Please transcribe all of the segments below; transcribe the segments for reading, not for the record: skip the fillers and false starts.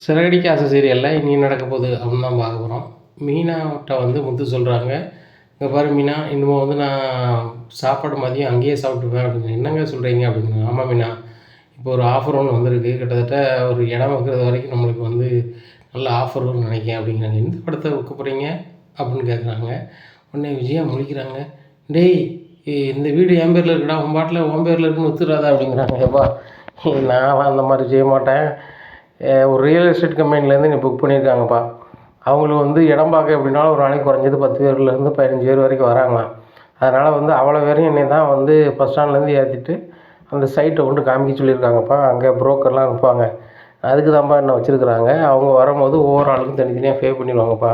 சிறகடிக்க ஆசை சீரியலில் இனி நடக்க போகுது அப்படின்னு தான் பார்க்க போகிறோம். மீனாட்ட வந்து முத்து சொல்கிறாங்க, இங்கே பாரு மீனா, இன்னமும் வந்து நான் சாப்பாடு மதியம் அங்கேயே சாப்பிட்டுப்பேன் அப்படிங்க. என்னங்க சொல்கிறீங்க அப்படிங்கிறாங்க. ஆமாம் மீனா, இப்போ ஒரு ஆஃபர் ஒன்று வந்திருக்கு, கிட்டத்தட்ட ஒரு இடம் வைக்கிறது வரைக்கும் நம்மளுக்கு வந்து நல்ல ஆஃபர் வரும்னு நினைக்கிறேன் அப்படிங்கிறாங்க. எந்த படத்தை வைக்க போகிறீங்க அப்படின்னு கேட்குறாங்க. உடனே விஜயா முழிக்கிறாங்க, டேய் இந்த வீடு என் பேரில் இருக்குடா, உன் பாட்டில் உன் பேரில் இருக்குன்னு வித்துறாதா அப்படிங்கிறாங்க. ஏப்பா நான் அந்த மாதிரி செய்ய மாட்டேன், ஒரு ரியல் எஸ்டேட் கம்பெனிலேருந்து என்னை புக் பண்ணியிருக்காங்கப்பா. அவங்களுக்கு வந்து இடம் பார்க்க எப்படின்னாலும் ஒரு நாளைக்கு குறைஞ்சது 10 பேர்லேருந்து 15 பேர் வரைக்கும் வராங்களாம். அதனால் வந்து அவ்வளோ பேரையும் என்னை தான் வந்து பஸ் ஸ்டாண்ட்லேருந்து ஏற்றிட்டு அந்த சைட்டை கொண்டு காமிக்க சொல்லியிருக்காங்கப்பா. அங்கே புரோக்கர்லாம் இருப்பாங்க, அதுக்கு தான்ப்பா என்ன வச்சுருக்குறாங்க. அவங்க வரும்போது ஒவ்வொரு ஆளுக்கும் தனித்தனியாக பே பண்ணிடுவாங்கப்பா.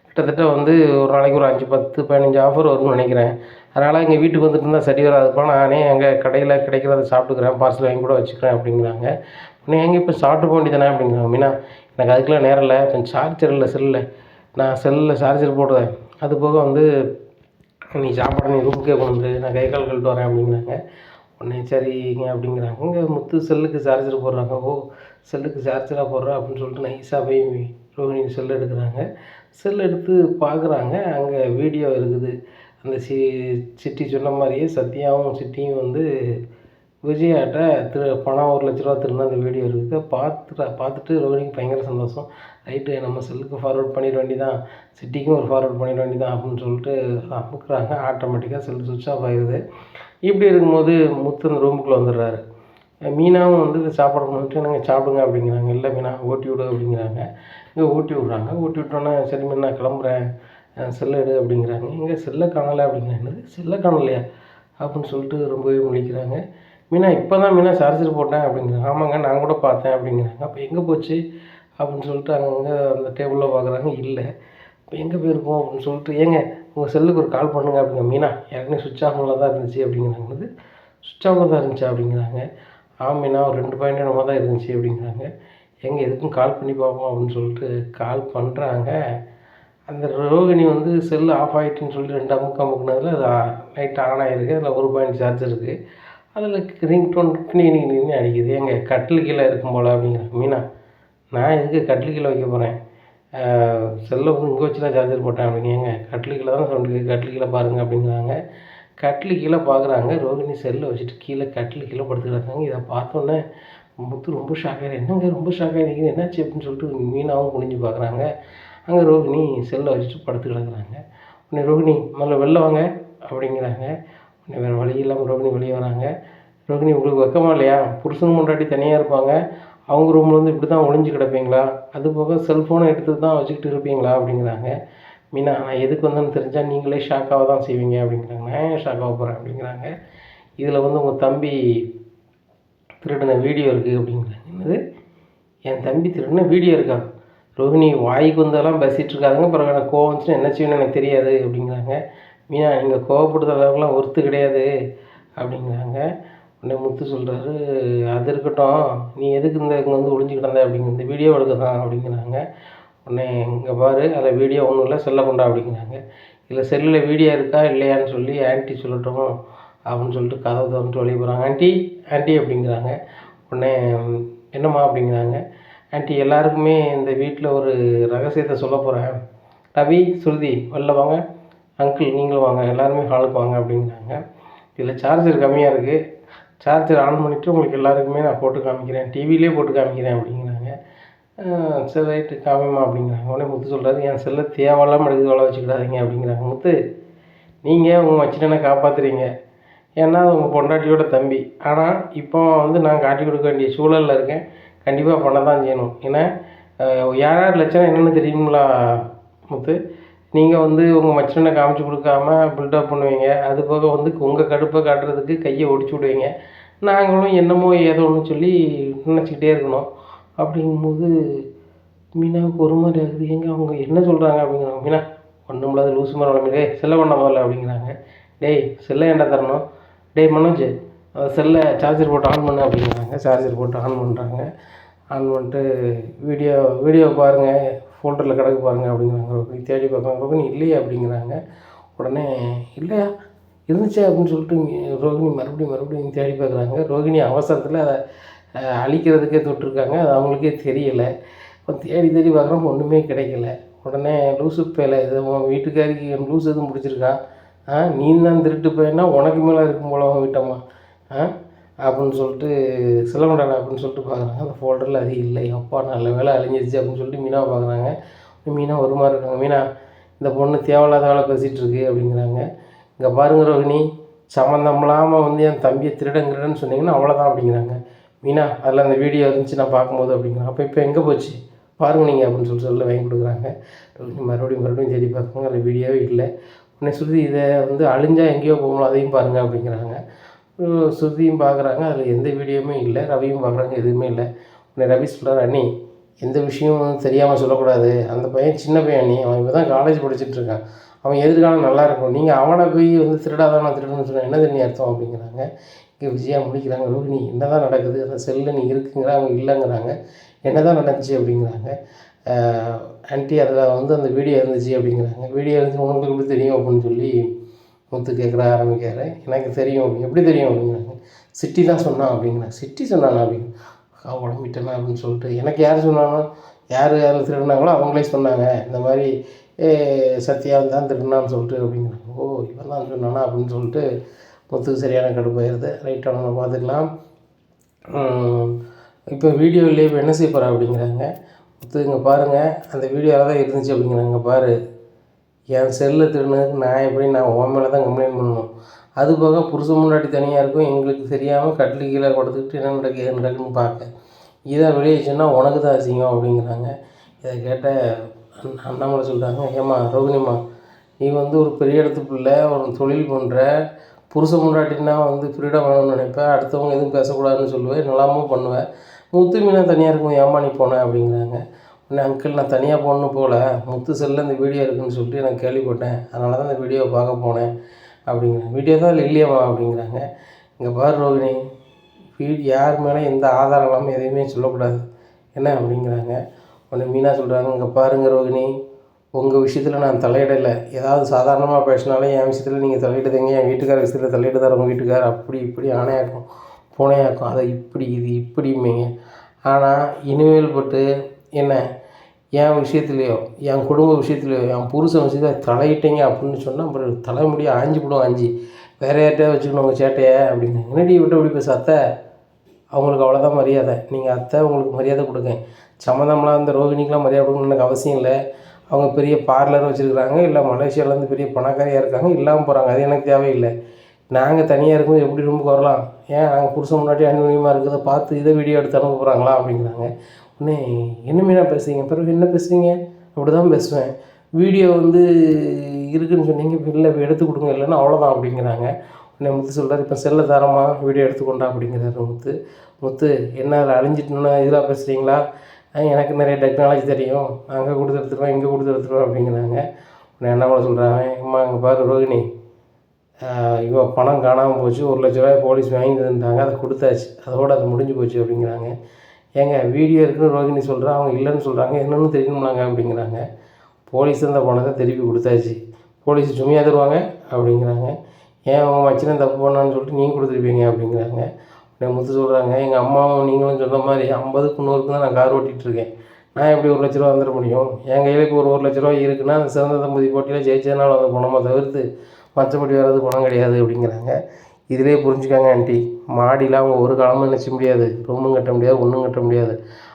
கிட்டத்தட்ட வந்து ஒரு நாளைக்கு ஒரு 5, 10, 15 ஆஃபர் வரும்னு நினைக்கிறேன். அதனால் எங்கள் வீட்டுக்கு வந்துட்டு இருந்தால் சரி வராதுப்பா, நானே எங்கள் கடையில் கிடைக்கிறத சாப்பிட்டுக்கிறேன், பார்சல் வாங்கி கூட வச்சுக்கிறேன் அப்படிங்கிறாங்க. உடனே எங்கே இப்போ சாப்பிட்டு போக வேண்டியதானே அப்படிங்கிறாங்க. மீனா, எனக்கு அதுக்கெலாம் நேரம் இல்லை, கொஞ்சம் சார்ஜர் இல்லை செல்லில், நான் செல்லில் சார்ஜர் போடுவேன், அது போக வந்து நீ சாப்பாடு நீ ரூமுக்கே கொண்டு வந்து நான் கை கால் கழுவிட்டு வரேன் அப்படிங்கிறாங்க. உடனே சரிங்க அப்படிங்கிறாங்க. இங்கே முத்து செல்லுக்கு சார்ஜர் போடுறாங்க. ஓ, செல்லுக்கு சார்ஜராக போடுறா அப்படின்னு சொல்லிட்டு நைஸாக போய் ரோஹிணி செல் எடுக்கிறாங்க. செல் எடுத்து பார்க்குறாங்க, அங்கே வீடியோ இருக்குது. அந்த சிட்டி சொன்ன மாதிரியே சத்யாவும் சிட்டியும் வந்து விஜயாட்ட பணம் 1,00,000 திருடின அந்த வீடியோ இருக்குது. பார்த்துட்டு ரோஹிணிக்கு பயங்கர சந்தோஷம். ரைட்டு, நம்ம செல்லுக்கு ஃபார்வர்ட் பண்ணிட வேண்டியதான், சிட்டிக்கும் ஒரு ஃபார்வர்ட் பண்ணிட வேண்டியதான் அப்படின்னு சொல்லிட்டு அமுக்குறாங்க. ஆட்டோமேட்டிக்காக செல் சுவிட்ச் ஆஃப் ஆகிடுது. இப்படி இருக்கும்போது முத்து அந்த ரூமுக்குள்ளே வந்துடுறாரு. மீனாவும் வந்து சாப்பாடு கொண்டு நாங்கள் சாப்பிடுங்க அப்படிங்கிறாங்க. இல்லை மீனா, ஓட்டி விடு அப்படிங்கிறாங்க. இங்கே ஊட்டி விட்றாங்க. ஊட்டி விட்டோன்னே சரி மீனா நான் கிளம்புறேன், செல்லை எடு அப்படிங்கிறாங்க. இங்கே செல்லை காணலை அப்படிங்கிறாங்க. என்னது செல்லை காணலையா அப்படின்னு சொல்லிட்டு ரொம்பவே முழிக்கிறாங்க. மீனா, இப்போ தான் மீனா சார்ஜர் போட்டேன் அப்படிங்கிறாங்க. ஆமாங்க, நான் கூட பார்த்தேன் அப்படிங்கிறாங்க. அப்போ எங்கே போச்சு அப்படின்னு சொல்லிட்டு அங்கங்கே அந்த டேபிளில் பார்க்குறாங்க, இல்லை. இப்போ எங்கே போயிருக்கோம் அப்படின்னு சொல்லிட்டு, ஏங்க உங்கள் செல்லுக்கு ஒரு கால் பண்ணுங்க அப்படிங்க. மீனா, ஏற்கனவே சுவிட்ச் ஆஃபில் தான் இருந்துச்சு அப்படிங்கிறாங்க. சுவிட்ச் ஆஃபில் தான் இருந்துச்சு அப்படிங்கிறாங்க. மீனா, ஒரு 2 பாயிண்ட் என்னமோ தான் இருந்துச்சு அப்படிங்கிறாங்க. எங்கே எதுக்கும் கால் பண்ணி பார்ப்போம் அப்படின்னு சொல்லிட்டு கால் பண்ணுறாங்க. அந்த ரோகிணி வந்து செல்லு ஆஃப் ஆகிட்டுன்னு சொல்லி 2 அமுக்குனதில் அது லைட் ஆன் ஆகிருக்கு. அதில் 1 பாயிண்ட் சார்ஜர் இருக்குது. அதில் ரிங்டோன் கிணி அடிக்குது. ஏங்க கட்டில் கீழே இருக்கும் போல் அப்படிங்கிறாங்க. மீனா, நான் எதுக்கு கட்டில் கீழே வைக்க போகிறேன், செல்லை வந்து இங்கே வச்சு தான் சார்ஜர் போட்டேன் அப்படிங்க. ஏங்க கட்டில் கீழே தான் சவுண்டு இருக்குது, கட்டில் கீழே பாருங்கள் அப்படிங்கிறாங்க. கட்டில் கீழே பார்க்குறாங்க, ரோகிணி செல்லை வச்சுட்டு கீழே கட்டில் கீழே படுத்துக்கிறாங்க. இதை பார்த்தோன்னே முத்து ரொம்ப ஷாக் ஆகிடுறேன். என்னங்க ரொம்ப ஷாக் ஆகிடுறீங்க, என்னாச்சு அப்படின்னு சொல்லிட்டு மீனாவும் குனிஞ்சு பார்க்குறாங்க. அங்கே ரோகிணி செல்லை வச்சுட்டு படுத்து கிடக்குறாங்க. உடனே ரோகிணி முதல்ல வெளில வாங்க அப்படிங்கிறாங்க. உடனே வேறு வழி இல்லாமல் ரோகிணி வெளியே வராங்க. ரோகிணி, உங்களுக்கு வெக்கமா இல்லையா, புருஷன் பொண்டாட்டி தனியாக இருப்பாங்க, அவங்க ரூமில் வந்து இப்படி தான் ஒளிஞ்சு கிடப்பீங்களா, அது போக செல்ஃபோனை எடுத்து தான் வச்சுக்கிட்டு இருப்பீங்களா அப்படிங்கிறாங்க. மீனா, நான் எதுக்கு வந்தேன்னு தெரிஞ்சால் நீங்களே ஷாக்காக தான் செய்வீங்க அப்படிங்கிறாங்க. நான் ஏன் ஷாக்காக போகிறேன் அப்படிங்கிறாங்க. இதில் வந்து உங்கள் தம்பி திருடின வீடியோ இருக்குது அப்படிங்கிறாங்க. என்னது, என் தம்பி திருடின வீடியோ இருக்கா? ரோஹிணி வாய்க்கு வந்தெல்லாம் பேசிகிட்டு இருக்காதுங்க, அப்புறம் எனக்கு கோவம் வந்துச்சுன்னா என்ன செய்யணும்னு எனக்கு தெரியாது அப்படிங்கிறாங்க. மீனா, நீங்கள் கோவப்படுத்த அளவுக்குலாம் ஒர்த்து கிடையாது அப்படிங்கிறாங்க. உடனே முத்து சொல்கிறாரு, அது இருக்கட்டும், நீ எதுக்கு இங்கே வந்து ஒளிஞ்சு கிடந்த அப்படிங்கிற, இந்த வீடியோ எடுக்க தான் அப்படிங்கிறாங்க. உடனே இங்கே பாரு, அதில் வீடியோ ஒன்றும் இல்லை, செல்லை கொண்டா அப்படிங்கிறாங்க. இல்லை செல்லில் வீடியோ இருக்கா இல்லையான்னு சொல்லி ஆன்ட்டி சொல்லட்டும் அப்படின்னு சொல்லிட்டு கதவை திறந்துட்டு வெளியே போகிறாங்க. ஆன்ட்டி ஆன்ட்டி அப்படிங்கிறாங்க. உடனே என்னம்மா அப்படிங்கிறாங்க. ஆன்ட்டி, எல்லாருக்குமே இந்த வீட்டில் ஒரு ரகசியத்தை சொல்ல போகிறேன், ரவி சுருதி வெளில வாங்க, அங்கிள் நீங்களும் வாங்க, எல்லாருமே ஹாலுக்கு வாங்க அப்படிங்கிறாங்க. இதில் சார்ஜர் கம்மியாக இருக்குது, சார்ஜர் ஆன் பண்ணிவிட்டு உங்களுக்கு எல்லாருக்குமே நான் போட்டு காமிக்கிறேன், டிவிலே போட்டு காமிக்கிறேன் அப்படிங்கிறாங்க. சரி ரைட்டு காமிமா அப்படிங்கிறாங்க. உடனே முத்து சொல்கிறாரு, என் செல்லை தேவையில்லாமல் எடுத்து வேலை வச்சுக்கிடாதீங்க அப்படிங்கிறாங்க. முத்து, நீங்கள் உங்கள் மச்சினனை காப்பாற்றுறீங்க, ஏன்னா உங்கள் பொண்டாட்டியோட தம்பி, ஆனால் இப்போ வந்து நான் காட்டி கொடுக்க வேண்டிய சூழலில் இருக்கேன், கண்டிப்பாக பண்ண தான் செய்யணும். ஏன்னா யார் யார் லட்சணம் என்னென்னு தெரியுங்களா முத்து, நீங்கள் வந்து உங்கள் மச்சினனை காமிச்சு கொடுக்காம பில்டப் பண்ணுவீங்க, அது போக வந்து உங்கள் கடுப்பை காட்டுறதுக்கு கையை ஒடிச்சு விடுவீங்க, நாங்களும் என்னமோ ஏதோ ஒன்று சொல்லி நினச்சிக்கிட்டே இருக்கணும். அப்படிங்கும்போது மீனாவுக்கு ஒரு மாதிரி ஆகுது. ஏங்க அவங்க என்ன சொல்கிறாங்க அப்படிங்கிறாங்க. மீனா, ஒன்றும் இல்லாத லூசு மாதிரி வளர்ந்து செல்லை பண்ண முதல்ல அப்படிங்கிறாங்க. டேய் செல்லை ஏன்டா தரணும், டேய் மனோஜ் செல்லை சார்ஜர் போட்டு ஆன் பண்ணு அப்படிங்கிறாங்க. சார்ஜர் போட்டு ஆன் பண்ணுறாங்க. ஆன் பண்ணிட்டு வீடியோ பாருங்கள், ஃபோல்டரில் கிடக்கு பாருங்கள் அப்படிங்கிறாங்க. தேடி பார்க்குறாங்க. ரோகிணி இல்லையா அப்படிங்கிறாங்க. உடனே இல்லையா, இருந்துச்சே அப்படின்னு சொல்லிட்டு ரோகிணி மறுபடியும் தேடி பார்க்குறாங்க. ரோகிணி அவசரத்தில் அதை அழிக்கிறதுக்கே தொட்டிருக்காங்க, அது அவங்களுக்கே தெரியலை. இப்போ தேடி தேடி பார்க்குறோம் ஒன்றுமே கிடைக்கல. உடனே லூசு பயலே இது உன் வீட்டுக்காரிக்கு லூஸ் எதுவும் பிடிச்சிருக்கான்? நீ தான் திருட்டு பையன்னா உனக்கு மேலே இருக்கும் போல உன் வீட்டம்மா அப்படின்னு சொல்லிட்டு சிலம்படாடா அப்படின்னு சொல்லிட்டு பார்க்குறாங்க. அந்த ஃபோல்டரில் அது இல்லை. அப்பா நல்ல வேலை அழிஞ்சிருச்சு அப்படின்னு சொல்லிட்டு மீனாவை பார்க்குறாங்க. மீனா ஒரு மாதிரி இருக்காங்க. மீனா இந்த பொண்ணு தேவையில்லாத வேலை பேசிகிட்டு இருக்கு அப்படிங்கிறாங்க. இங்கே பாருங்க ரோகிணி, சம்மந்தம் இல்லாமல் வந்து என் தம்பியை திருடங்கிறன்னு சொன்னீங்கன்னா அவ்வளோதான் அப்படிங்கிறாங்க. மீனா அதில் அந்த வீடியோ இருந்துச்சு நான் பார்க்கும்போது அப்படிங்கிறாங்க. இப்போ எங்கே போச்சு பாருங்க நீங்கள் அப்படின்னு சொல்லி வாங்கி கொடுக்குறாங்க. ரோகிணி மறுபடியும் தேடி பார்க்குறாங்க. அதில் வீடியோவே இல்லை. உடனே ஸ்ருதி இதை வந்து அழிஞ்சா எங்கேயோ போகணும் அதையும் பாருங்கள் அப்படிங்கிறாங்க. ஸ்ருதியும் பார்க்குறாங்க. அதில் எந்த வீடியோவுமே இல்லை. ரவியும் பார்க்குறாங்க, எதுவுமே இல்லை. உடனே ரவி சொல்கிறார், அண்ணி எந்த விஷயமும் தெரியாமல் சொல்லக்கூடாது. அந்த பையன் சின்ன பையன் அண்ணி, அவன் இப்போ தான் காலேஜ் படிச்சுட்ருக்கான். அவன் எதிர்காலம் நல்லா இருக்கும். நீங்கள் அவனை போய் வந்து திருடாதான் திருடுன்னு சொன்னால் என்ன தண்ணி அர்த்தம் அப்படிங்கிறாங்க. இங்கே விஜயா முடிக்கிறாங்க. ரோஹிணி என்ன தான் நடக்குது? அந்த செல்லில் நீ இருக்குங்கிற அவங்க இல்லைங்கிறாங்க. என்ன தான் நடந்துச்சு அப்படிங்கிறாங்க. ஆன்ட்டி அதில் வந்து அந்த வீடியோ இருந்துச்சு அப்படிங்கிறாங்க. வீடியோ இருந்துச்சு உங்களுக்கு எப்படி தெரியும் அப்படின்னு சொல்லி முத்து கேட்குற ஆரம்பிக்காரு. எனக்கு தெரியும் அப்படி. எப்படி தெரியும் அப்படிங்கிறாங்க. சிட்டி தான் சொன்னான் அப்படிங்கிறாங்க. சிட்டி சொன்னானா அப்படின்னு உடம்பிட்டேனா அப்படின்னு சொல்லிட்டு எனக்கு யார் சொன்னானோ யார் திருடினாங்களோ அவங்களே சொன்னாங்க. இந்த மாதிரி சத்யா தான் திருடினான்னு சொல்லிட்டு அப்படிங்கிறாங்க. ஓ இவன் தான் சொன்னானா அப்படின்னு சொல்லிட்டு முத்துக்கு சரியான கடுப்பாயிருது. ரைட்டாக நம்ம பார்த்துக்கலாம். இப்போ வீடியோ இல்லையே இப்போ என்ன செய்ய போகிறா அப்படிங்கிறாங்க. முத்து இங்கே பாருங்கள் அந்த வீடியோவில் தான் இருந்துச்சு அப்படிங்கிறாங்க. பாரு என் செல்லில் திருடினதுக்கு நான் உன் மேலே தான் கம்ப்ளைண்ட் பண்ணணும். அது போக புருஷன் முன்னாடி தனியாக இருக்கும் எங்களுக்கு தெரியாமல் கட்டில் கீழே கொடுத்துக்கிட்டு என்ன நடக்கு ஏது நடக்குன்னு பார்க்க இதை வெளியே சொன்னால் உனக்கு தான் அசிங்கம் அப்படிங்கிறாங்க. இதை கேட்ட அண்ணாமலை சொல்கிறாங்க, ஏம்மா ரோகிணிம்மா நீ வந்து ஒரு பெரிய இடத்து பிள்ளை, ஒரு தொழில் பண்ணுற, புருஷன் முன்னாடினா வந்து ஃப்ரீடம் வேணும்னு நினைப்பேன், அடுத்தவங்க எதுவும் பேசக்கூடாதுன்னு சொல்லுவேன், நல்லாமும் பண்ணுவேன். முத்து மீனா தனியாக இருக்கும் ஏம்மா நீ போனேன் அப்படிங்கிறாங்க. உடனே அங்கிள் நான் தனியாக போகணுன்னு போகல, முத்து செல்லில் இந்த வீடியோ இருக்குதுன்னு சொல்லிட்டு எனக்கு கேள்விப்பட்டேன், அதனால தான் இந்த வீடியோவை பார்க்க போனேன் அப்படிங்கிறாங்க. வீடியோ தான் இல்லை இல்லையாம்மா அப்படிங்கிறாங்க. இங்கே பாரு ரோகிணி, யார் மேலே எந்த ஆதாரம் இல்லாமல் எதையுமே சொல்லக்கூடாது என்ன அப்படிங்கிறாங்க. உடனே மீனா சொல்கிறாங்க, இங்கே பாருங்கள் ரோகிணி, உங்கள் விஷயத்தில் நான் தலையிடலை. ஏதாவது சாதாரணமாக பேசினாலே என் விஷயத்தில் நீங்கள் தலையிடுதீங்க, என் வீட்டுக்கார விஷயத்தில் தலையிடுதார் உங்கள் வீட்டுக்கார் அப்படி இப்படி ஆணையாக்கும் பூனையாக்கும் அதை இப்படி இது இப்படிமேங்க. ஆனால் இனிமேல் பட்டு என்ன என் விஷயத்துலையோ என் குடும்ப விஷயத்துலையோ என் புருஷன் விஷயத்தில் தலையிட்டீங்க அப்படின்னு சொன்னால் அப்புறம் தலைமுடியை ஆஞ்சி போடுவோம். ஆஞ்சி வேறு யார்கிட்டயா வச்சுக்கணும் உங்கள் சேட்டையை அப்படிங்க. என்னடி விட்டு அப்படி பேச அத்தை, அவங்களுக்கு அவ்வளோதான் மரியாதை. நீங்கள் அத்தை உங்களுக்கு மரியாதை கொடுங்க. சம்மந்தம்லாம் இந்த ரோகிணிக்கெலாம் மரியாதை கொடுக்கணுன்னு எனக்கு அவசியம் இல்லை. அவங்க பெரிய பார்லர் வச்சுருக்குறாங்க, இல்லை மலேசியாவிலேருந்து பெரிய பணக்காரியாக இருக்காங்க, இல்லாமல் போகிறாங்க, அது எனக்கு தேவையில்லை. நாங்கள் தனியாக இருக்கும்போது எப்படி ரூமுக்கு வரலாம்? ஏன் நாங்கள் புருஷன் முன்னாடி அனுமதியமாக இருக்கிறத பார்த்து இதை வீடியோ எடுத்து அனுப்ப போகிறாங்களா அப்படிங்கிறாங்க. உடனே என்ன மீனா பேசுகிறீங்க? பிறகு என்ன பேசுகிறீங்க? அப்படி தான் பேசுவேன். வீடியோ வந்து இருக்குதுன்னு சொன்னீங்க, இல்லை எடுத்து கொடுங்க, இல்லைன்னா அவ்வளோதான் அப்படிங்கிறாங்க. உடனே முத்து சொல்கிறார், இப்போ செல்லை தரமா வீடியோ எடுத்துக்கொண்டா அப்படிங்கிறாரு முத்து. முத்து என்ன அதில் அழிஞ்சிட்டுன்னா இதாக பேசுகிறீங்களா? எனக்கு நிறைய டெக்னாலஜி தெரியும், அங்கே கொடுத்து எடுத்துருவேன் இங்கே கொடுத்து எடுத்துருவேன் அப்படிங்கிறாங்க. உடனே என்ன பண்ண சொல்கிறாங்க, அம்மா இங்கே பாரு ரோகிணி, இவ பணம் காணாமல் போச்சு, 1,00,000 போலீஸ் வாங்கி தந்துட்டாங்க, அதை கொடுத்தாச்சு, அதோடு அது முடிஞ்சு போச்சு அப்படிங்கிறாங்க. ஏங்க வீடியோ இருக்குன்னு ரோகிணி சொல்கிறா, அவங்க இல்லைன்னு சொல்கிறாங்க, என்னென்னு தெரியணும்லாங்க அப்படிங்கிறாங்க. போலீஸ் அந்த பணத்தை திருப்பி கொடுத்தாச்சு, போலீஸ் சும்மையாக தருவாங்க அப்படிங்கிறாங்க. ஏன் அவங்க மச்சினை தப்பு பண்ணான்னு சொல்லிட்டு நீங்கள் கொடுத்துருப்பீங்க அப்படிங்கிறாங்க. உடனே முத்து சொல்கிறாங்க, எங்கள் அம்மாவும் நீங்களும் சொன்ன மாதிரி 50க்கு 100க்கு தான் நான் கார் ஓட்டிகிட்ருக்கேன், நான் எப்படி 1,00,000 வந்துட முடியும்? என் கையில் இப்போ ஒரு 1,00,000 இருக்குன்னா அந்த சிறந்த தம்பதி போட்டியில் ஜெயிச்சதுனால அந்த பணமாக தவிர்த்து மற்றபடி வர்றது பணம் கிடையாது அப்படிங்கிறாங்க. இதிலே புரிஞ்சுக்காங்க ஆண்டி, மாடியில் அவங்க ஒரு காலமும் நினச்ச முடியாது, ரூமும் கட்ட முடியாது, ஒன்றும் கட்ட முடியாது,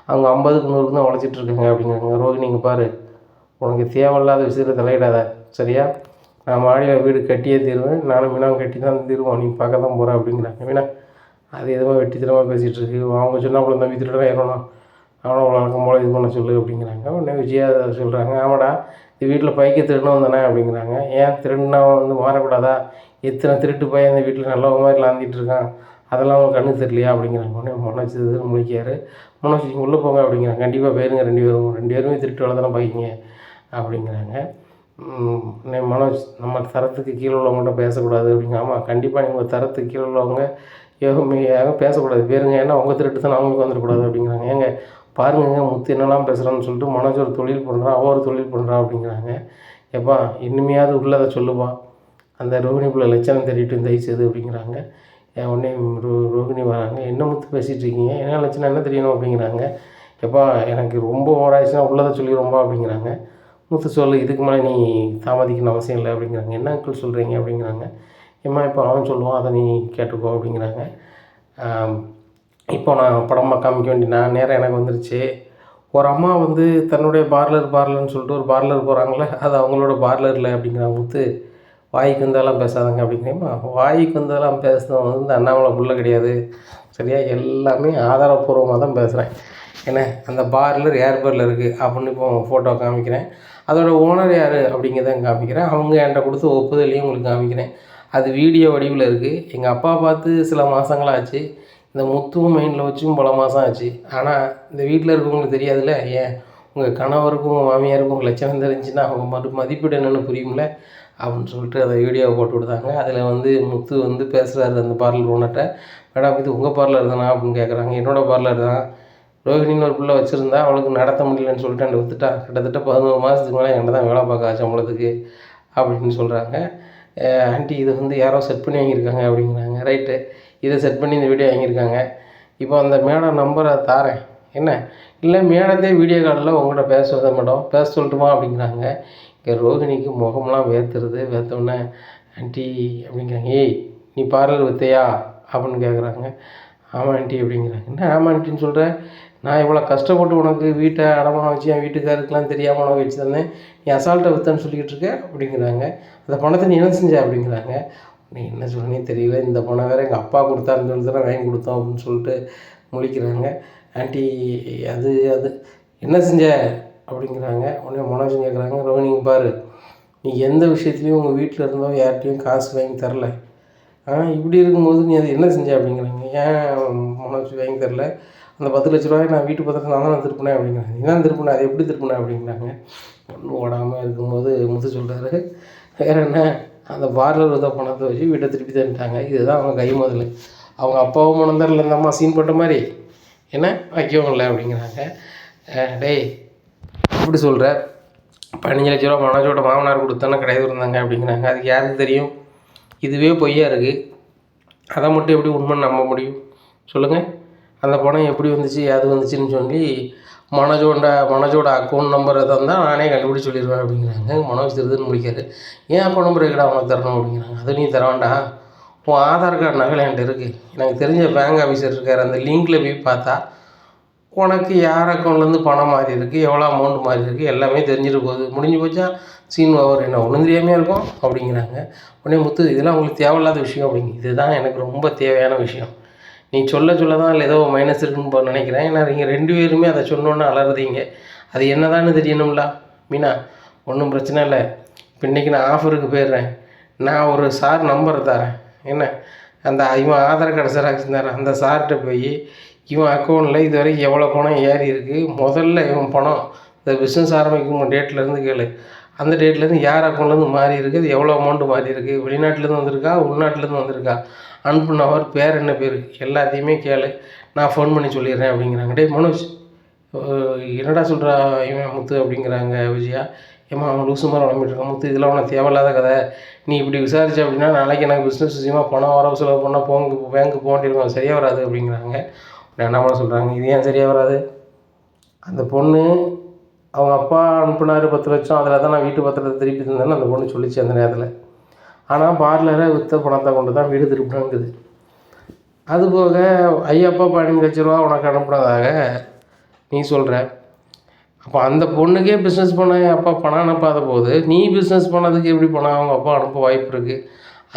அவங்க 50க்கு 100க்கு தான் உழைச்சிட்ருக்காங்க அப்படிங்கிறாங்க. ரோஹிணி இங்கே பாரு, உனக்கு தேவையில்லாத விஷயத்தில் தலையிடாத சரியா? நான் மாடியில் வீடு கட்டியே தீருவேன், நானும் மீனாவும் கட்டி தான் தீருவோம், நீ பார்க்க தான் போகிறேன் அப்படிங்கிறாங்க. மீனா அது எதுவும் வெட்டித்தனமாக பேசிகிட்ருக்கு, அவங்க சொன்னால் அவ்வளோ தம்பி திருடனா ஏறணும், அவனை வழக்கம் போல் இது பண்ண சொல்லு அப்படிங்கிறாங்க. உடனே விஜயா சொல்கிறாங்க, ஆமாடா இது வீட்டில் பைக்க திருடணும் தானே அப்படிங்கிறாங்க. ஏன் திருடுனா வந்து மாறக்கூடாதா? எத்தனை திருட்டு பையன் இந்த வீட்டில் நல்லவங்க மாதிரி லாந்திட்டு இருக்கான், அதெல்லாம் அவங்க கண்ணு தெரியலையா அப்படிங்கிறாங்க. உடனே மனோஜ் முழிக்காரு. மனோஜ் நீங்கள் உள்ளே போங்க அப்படிங்கிறாங்க. கண்டிப்பாக போயிருங்க, ரெண்டு பேருமே திருட்டு வேலை தானே பாய்க்கிங்க அப்படிங்கிறாங்க. மனோஜ் நம்ம தரத்துக்கு கீழே உள்ளவங்கள்ட்ட பேசக்கூடாது அப்படிங்க. ஆமாம் கண்டிப்பாக நீங்கள் தரத்துக்கு கீழே உள்ளவங்க யாரும் பேசக்கூடாது பேருங்க, ஏன்னா உங்கள் திருட்டு தான் அவங்களுக்கு வந்துடக்கூடாது அப்படிங்கிறாங்க. ஏங்க பாருங்க முத்து என்னெல்லாம் பேசுகிறான்னு சொல்லிட்டு மனோஜ் ஒரு தொழில் பண்ணுறான், அவள் ஒரு தொழில் பண்ணுறான் அப்படிங்கிறாங்க. எப்பா இனிமையாவது உள்ளதை சொல்லுப்பா, அந்த ரோகிணிக்குள்ளே லட்சணம் தெரிவிட்டு தயவுசெய்து அப்படிங்கிறாங்க. உடனே ரோகிணி வராங்க, என்ன முத்து பேசிகிட்டு இருக்கீங்க, என்ன லட்சணம் என்ன தெரியணும் அப்படிங்கிறாங்க. எப்பா எனக்கு ரொம்ப ஓவர் ஆயிடுச்சுன்னா உள்ளதை சொல்லிடுவோம்பா அப்படிங்கிறாங்க. முத்து சொல்லு, இதுக்கு மேலே நீ தாமதிக்கணும் அவசியம் இல்லை அப்படிங்கிறாங்க. என்ன அங்கிள் சொல்கிறீங்க அப்படிங்கிறாங்க. ஏம்மா இப்போ அவன் சொல்லுவான், அதை நீ கேட்டுக்கோ அப்படிங்கிறாங்க. இப்போ நான் படமாக காமிக்க வேண்டிய நேரம் எனக்கு வந்துருச்சு. ஒரு அம்மா வந்து தன்னுடைய பார்லர்னு சொல்லிட்டு ஒரு பார்லர் போகிறாங்களே, அது அவங்களோட பார்லர் இல்லை அப்படிங்கிறாங்க. முத்து, வாய்க்கு வந்ததெல்லாம் பேசாதங்க அப்படிங்கிறேம்மா. வாய்க்கு வந்ததெல்லாம் பேசுனது வந்து அண்ணாமலை புள்ள கிடையாது, சரியா? எல்லாமே ஆதாரப்பூர்வமாக தான் பேசுகிறேன். என்ன, அந்த பார்லர் ஏர் பார்லர் இருக்குது அப்படின்னு இப்போ ஃபோட்டோ காமிக்கிறேன். அதோட ஓனர் யார் அப்படிங்கிறத காமிக்கிறேன். அவங்க என்கிட்ட கொடுத்து ஒப்புதலையும் உங்களுக்கு காமிக்கிறேன். அது வீடியோ வடிவில் இருக்குது. எங்கள் அப்பா பார்த்து சில மாதங்களாச்சு. இந்த முத்துவும் மைண்டில் வச்சும் பல மாதம் ஆச்சு. ஆனால் இந்த வீட்டில் இருக்கவங்களுக்கு தெரியாதுல்ல. ஏன் உங்கள் கணவருக்கும் உங்கள் மாமியாருக்கும் உங்கள் லட்சணம் தெரிஞ்சுன்னா அவங்க மதிப்பீடு என்னென்னு புரியும்ல அப்படின்னு சொல்லிட்டு அந்த வீடியோவை போட்டு விடுதாங்க. அதில் வந்து முத்து வந்து பேசுகிறாரு அந்த பார்லர் ஓனர்கிட்ட. மேடம், இது உங்கள் பார்லர் தானா அப்படின்னு கேட்குறாங்க. என்னோடய பார்லர் தான். ரோஹிணின்னு ஒரு பிள்ளை வச்சுருந்தா அவளுக்கு நடத்த முடியலன்னு சொல்லிட்டு என்கிட்ட விற்றுட்டா. கிட்டத்தட்ட 11 மாதத்துக்கு மேலே என்கிட்ட தான் வேலை பார்க்க சம்பளத்துக்கு அப்படின்னு சொல்கிறாங்க. ஆண்டி, இதை வந்து யாரோ செட் பண்ணி வாங்கியிருக்காங்க அப்படிங்கிறாங்க. ரைட்டு, இதை செட் பண்ணி இந்த வீடியோ வாங்கியிருக்காங்க. இப்போ அந்த மேடம் நம்பரை தாரேன். என்ன, இல்லை மேடத்தே வீடியோ காலில் உங்கள்கிட்ட பேசுவதை மேடம் பேச சொல்லட்டுமா அப்படிங்கிறாங்க. இங்கே ரோஹிணிக்கு முகம்லாம் வேர்த்துருது. வேர்த்தோடனே ஆண்டி அப்படிங்கிறாங்க. ஏய், நீ பார்லர் விற்றையா அப்படின்னு கேட்குறாங்க. ஆமாம் ஆண்டி அப்படிங்கிறாங்க. என்ன ஆமாம் ஆண்டின்னு சொல்கிறேன்? நான் இவ்வளோ கஷ்டப்பட்டு உனக்கு வீட்டை அடமானம் வச்சு என் வீட்டுக்காருக்கெலாம் தெரியாமல் உனக்கு வச்சு தந்தேன், நீ அசால்ட்டை விற்றன்னு சொல்லிக்கிட்டு இருக்க அப்படிங்கிறாங்க. அந்த பணத்தை நீ என்ன செஞ்ச அப்படிங்கிறாங்க. நீ என்ன சொல்கிறனே தெரியல, இந்த பணம் வேறு எங்கள் அப்பா கொடுத்தாருன்னு சொல்லி தானே வாங்கி கொடுத்தோம் அப்படின்னு சொல்லிட்டு முழிக்கிறாங்க. ஆண்டி, அது அது என்ன செஞ்ச அப்படிங்கிறாங்க. உடனே மனோஜ் கேட்குறாங்க. ரோஹிணிங்க பாரு, நீ எந்த விஷயத்துலையும் உங்கள் வீட்டில் இருந்தோ யார்கிட்டையும் காசு வாங்கி தரல. இப்படி இருக்கும்போது நீ அது என்ன செஞ்ச அப்படிங்கிறாங்க. ஏன் மனோஜ் வாங்கி தரல? அந்த 10 லட்ச ரூபாயை நான் வீட்டு பத்திரத்தை நான் தான் திருப்பினேன் அப்படிங்கிறாங்க. நீ தான் திருப்பினேன், அதை எப்படி திருப்பினேன் அப்படிங்கிறாங்க. ஒன்றும் ஓடாமல் இருக்கும்போது முத்து சொல்கிறாரு, வேறு என்ன, அந்த பார்லர் வித பணத்தை வச்சு வீட்டை திருப்பி தந்துட்டாங்க. இதுதான் அவங்க கை முதல். அவங்க அப்பாவும் மனம் தரல இந்த அம்மா சீன் போட்ட மாதிரி, என்ன வைக்கவும் இல்லை அப்படிங்கிறாங்க. டேய், எப்படி சொல்கிற? 15 லட்ச ரூபா மனோஜோட மாமனார் கொடுத்தானே கிடையாது இருந்தாங்க அப்படிங்கிறாங்க. அதுக்கு யாருக்கு தெரியும்? இதுவே பொய்யா இருக்குது. அதை மட்டும் எப்படி உண்மைன்னு நம்ப முடியும் சொல்லுங்கள்? அந்த பணம் எப்படி வந்துச்சு, அது வந்துச்சுன்னு சொல்லி மனோஜோட அக்கௌண்ட் நம்பர் தான் நானே கண்டுபிடிச்சி சொல்லிடுவேன் அப்படிங்கிறாங்க. மனோஜ் திருதுன்னு முடிக்காது. ஏன் அக்கௌண்ட் நம்பர் இருக்கடா அவனுக்கு தரணும் அப்படிங்கிறாங்க. அது நீ தர வேண்டாம், உன் ஆதார் கார்டு நகல் என்கிட்ட இருக்குது, எனக்கு தெரிஞ்ச பேங்க் ஆஃபீஸர் இருக்கார், அந்த லிங்க்கில் போய் பார்த்தா உனக்கு யார் அக்கௌண்ட்லேருந்து பணம் மாறி இருக்குது, எவ்வளோ அமௌண்ட் மாறி இருக்குது, எல்லாமே தெரிஞ்சுட்டு போகுது. முடிஞ்சு போச்சா, சீன் ஓவர். என்ன ஒன்றும் தெரியாமல் இருக்கும் அப்படிங்கிறாங்க. உடனே முத்து, இதெல்லாம் உங்களுக்கு தேவையில்லாத விஷயம் அப்படிங்க. இதுதான் எனக்கு ரொம்ப தேவையான விஷயம். நீ சொல்ல தான் அதில் ஏதோ மைனஸ் இருக்குன்னு நினைக்கிறேன். ஏன்னா நீங்கள் 2 பேருமே அதை சொன்னோன்னு அலறுதீங்க. அது என்னதான்னு தெரியணும்ல மீனா. ஒன்றும் பிரச்சனை இல்லை. இப்போ இன்றைக்கி நான் ஆஃபருக்கு போயிடுறேன். நான் ஒரு சார் நம்பரை தரேன். என்ன, அந்த இவன் ஆதார் கார்டு ஜெராக்ஸ் தரேன். அந்த சார்கிட்ட போய் இவன் அக்கௌண்ட்டில் இது வரைக்கும் எவ்வளோ பணம் ஏறி இருக்குது, முதல்ல இவன் பணம் இந்த பிஸ்னஸ் ஆரம்பிக்கும் டேட்லேருந்து கேளு. அந்த டேட்லேருந்து யார் அக்கௌண்ட்லேருந்து மாறி இருக்குது, அது எவ்வளோ அமௌண்ட்டு மாறி இருக்குது, வெளிநாட்டிலேருந்து வந்திருக்கா, உள்நாட்டிலேருந்து வந்திருக்கா, அனுப்புனவர் பேர் என்ன பேர், எல்லாத்தையுமே கேளு, நான் ஃபோன் பண்ணி சொல்லிடுறேன் அப்படிங்கிறாங்க. டேய் மனோஜ், என்னடா சொல்கிறா இவன் முத்து அப்படிங்கிறாங்க விஜயா. ஏம்மா அவன் லூசு மாதிரி வளம்பிட்டுருக்கான். முத்து, இதெல்லாம் உனக்கு தேவையில்லாத கதை. நீ இப்படி விசாரிச்ச அப்படின்னா நாளைக்கு எனக்கு பிஸ்னஸ் விஷயமாக பணம் வரவு செலவு பண்ணால் பேங்க்கு போக வேண்டியிருக்கும், அது சரியாக வராது அப்படிங்கிறாங்க. என்ன பண்ண சொல்கிறாங்க, இது ஏன் சரியாக வராது? அந்த பொண்ணு அவங்க அப்பா அனுப்புனார் 10 லட்சம், அதில் தான் நான் வீட்டு பத்திரத்தை திருப்பி தந்தேன்னு அந்த பொண்ணு சொல்லிச்சு அந்த நேரத்தில். ஆனால் பார்லரை விற்ற பணத்தை கொண்டு தான் வீடு திருப்பினாங்குது. அதுபோக ஐயப்பா 15 லட்ச ரூபா உனக்கு அனுப்புனதாக நீ சொல்கிற. அப்போ அந்த பொண்ணுக்கே பிஸ்னஸ் பண்ண அப்பா பணம் அனுப்பாத போது நீ பிஸ்னஸ் பண்ணதுக்கு எப்படி பணம் அவங்க அப்பா அனுப்ப வாய்ப்பு இருக்குது?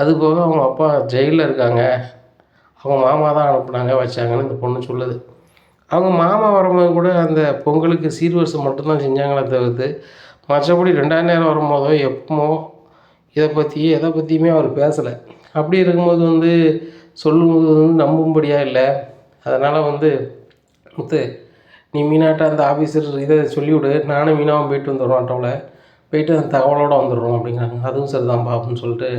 அதுபோக அவங்க அப்பா ஜெயிலில் இருக்காங்க, அவங்க மாமா தான் அனுப்புனாங்க வச்சாங்கன்னு இந்த பொண்ணு சொல்லுது. அவங்க மாமா வரும்போது கூட அந்த பொங்கலுக்கு சீர்வரிசை மட்டும்தான் செஞ்சாங்களே தவிர்த்து மற்றபடி 2ஆம் நேரம் வரும்போதோ எப்பமோ எதை பற்றியுமே அவர் பேசலை. அப்படி இருக்கும்போது வந்து சொல்லும்போது வந்து நம்பும்படியாக இல்லை. அதனால் வந்து முத்து, நீ மீனாட்ட அந்த ஆஃபீஸர் இதை சொல்லிவிடு, நானும் மீனாவும் போயிட்டு வந்துடுறோம், ஆட்டோவில் போயிட்டு அந்த தகவலோடு வந்துடுறோம் அப்படிங்கிறாங்க. அதுவும் சரி தான் அப்படின்னு சொல்லிட்டு,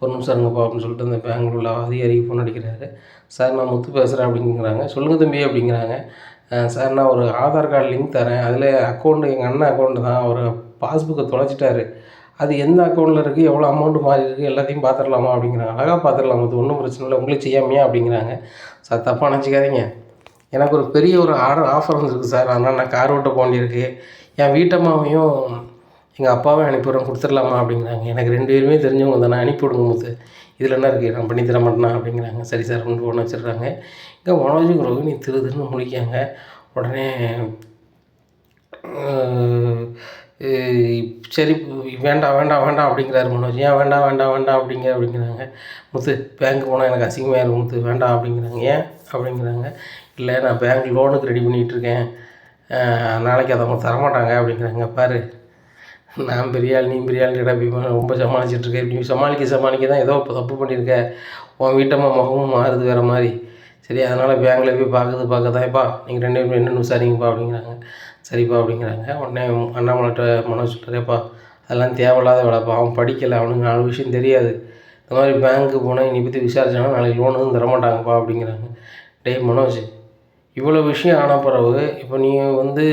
ஒரு நிமிஷம் இருங்கப்பா அப்படின்னு சொல்லிட்டு அந்த பேங்கில் உள்ள அதிகாரிக்கு ஃபோன் அடிக்கிறாரு. சார், நான் முத்து பேசுகிறேன் அப்படிங்கிறாங்க. சொல்லுங்கள் தம்பி அப்படிங்கிறாங்க. சார், நான் ஒரு ஆதார் கார்டு லிங்க் தரேன், அதில் அக்கௌண்ட்டு எங்கள் அண்ணன் அக்கௌண்ட்டு தான், அவர் பாஸ்புக்கை தொலைச்சிட்டாரு, அது எந்த அக்கௌண்ட்டில் இருக்குது, எவ்வளோ அமௌண்ட்டு மாறி இருக்குது, எல்லாத்தையும் பார்த்துடலாமா அப்படிங்கிறாங்க. அழகாக பார்த்துடலாம், அது ஒன்றும் பிரச்சனை இல்லை, உங்களுக்கு செய்யாமையா அப்படிங்கிறாங்க. சார், தப்பாக நினச்சிக்காதீங்க, எனக்கு ஒரு பெரிய ஒரு ஆஃபர் வந்துருக்கு சார். அதனால் நான் கார் ஓட்ட போண்டியிருக்கு. என் வீட்டம்மாவையும் எங்கள் அப்பாவையும் அனுப்பிவிட்றேன், கொடுத்துடலாமா அப்படிங்கிறாங்க. எனக்கு 2 பேருமே தெரிஞ்சவங்க தானே, அனுப்பிவிடுங்க முத்து. இதில் என்ன இருக்குது, நான் பண்ணி தர மாட்டேனா அப்படிங்கிறாங்க. சரி சார் அப்படின்னு ஃபோன் வச்சிடுறாங்க. இங்கே மனோஜும் ரோகிணி திரு திருன்னு முழிக்காங்க. உடனே சரி வேண்டாம் வேண்டாம் வேண்டாம் அப்படிங்கிறாரு மனோஜ். ஏன் வேண்டாம் வேண்டாம் வேண்டாம் அப்படிங்கிறாங்க. முத்து பேங்க் போனால் எனக்கு அசிங்கமாக இருக்கும் முத்து, வேண்டாம் அப்படிங்கிறாங்க. ஏன் அப்படிங்கிறாங்க. இல்லை நான் பேங்க் லோனுக்கு ரெடி பண்ணிகிட்ருக்கேன், நாளைக்கு அதை அவங்க தரமாட்டாங்க அப்படிங்கிறாங்க. பாரு நான் பெரிய ஆள், நீ பெரிய ஆள் கிட்ட ரொம்ப சமாளிச்சிட்ருக்க. நீ சமாளிக்க தான் ஏதோ தப்பு பண்ணியிருக்க. உன் வீட்டம்மா முகமும் மாறுது வேறு மாதிரி. சரி அதனால் பேங்கில் போய் பார்க்க தான்ப்பா நீங்கள் 2 பேரும் என்னென்னு விசாரிங்கப்பா அப்படிங்கிறாங்க. சரிப்பா அப்படிங்கிறாங்க. உடனே அண்ணாமலைகிட்ட மனோஜ் சொல்கிறேப்பா அதெல்லாம் தேவையில்லாத வேலைப்பா, அவன் படிக்கலை, அவனுக்கு 4 விஷயம் தெரியாது. இந்த மாதிரி பேங்க்கு போனால் என்னை பற்றி விசாரிச்சாங்கன்னா நாளைக்கு லோன் எதுவும் தரமாட்டாங்கப்பா அப்படிங்கிறாங்க. டேய் மனோஜ், இவ்வளோ விஷயம் ஆன பிறகு இப்போ நீ வந்து